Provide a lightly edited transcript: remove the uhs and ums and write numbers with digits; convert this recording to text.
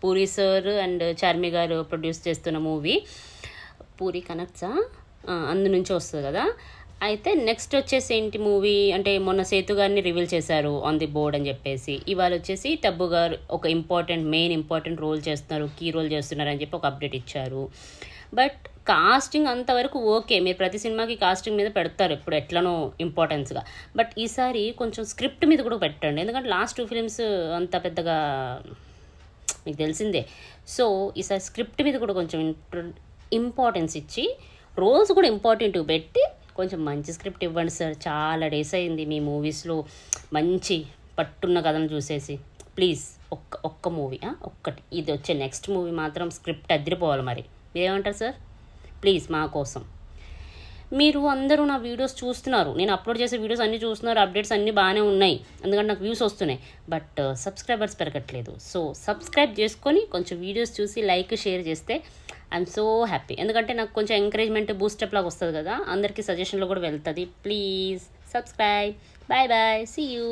Puri sir and Charmi గారు produce చేస్తున్న movie. Puri కనెక్ట్సా అందు నుంచి వస్తుంది కదా. అయితే నెక్స్ట్ వచ్చేసి ఏంటి మూవీ అంటే మొన్న సేతు గారిని రివీల్ చేశారు ఆన్ ది బోర్డ్ అని చెప్పేసి. ఇవాళ వచ్చేసి టబ్బు గారు ఒక మెయిన్ ఇంపార్టెంట్ రోల్ చేస్తున్నారు, కీ రోల్ చేస్తున్నారు అని చెప్పి ఒక అప్డేట్ ఇచ్చారు. బట్ కాస్టింగ్ అంతవరకు ఓకే, మీరు ప్రతి సినిమాకి కాస్టింగ్ మీద పెడతారు ఇప్పుడు ఎట్లనో ఇంపార్టెన్స్గా. బట్ ఈసారి కొంచెం స్క్రిప్ట్ మీద కూడా పెట్టండి, ఎందుకంటే లాస్ట్ 2 ఫిలిమ్స్ అంత పెద్దగా మీకు తెలిసిందే. సో ఈసారి స్క్రిప్ట్ మీద కూడా కొంచెం ఇంపార్టెన్స్ ఇచ్చి రోల్స్ కూడా ఇంపార్టెంట్ పెట్టి కొంచెం మంచి స్క్రిప్ట్ ఇవ్వండి సార్. చాలా డేస్ అయింది మీ మూవీస్లో మంచి పట్టున్న కథను చూసేసి. ప్లీజ్ ఒక్క మూవీ ఒక్కటి, ఇది వచ్చే నెక్స్ట్ మూవీ మాత్రం స్క్రిప్ట్ అదిరిపోవాలి. మరి మీరేమంటారు సార్? ప్లీజ్ మా కోసం. మీరు అందరూ నా వీడియోస్ చూస్తున్నారు, నేను అప్లోడ్ చేసే వీడియోస్ అన్నీ చూస్తున్నారు, అప్డేట్స్ అన్నీ బాగానే ఉన్నాయి, ఎందుకంటే నాకు వ్యూస్ వస్తున్నాయి. బట్ సబ్స్క్రైబర్స్ పెరగట్లేదు. సో సబ్స్క్రైబ్ చేసుకొని కొంచెం వీడియోస్ చూసి లైక్ షేర్ చేస్తే ఐఎమ్ సో హ్యాపీ. ఎందుకంటే నాకు కొంచెం ఎంకరేజ్మెంట్ బూస్టప్ లాగా వస్తుంది కదా, అందరికీ సజెషన్లో కూడా వెళ్తుంది. Please subscribe. Bye bye, see you.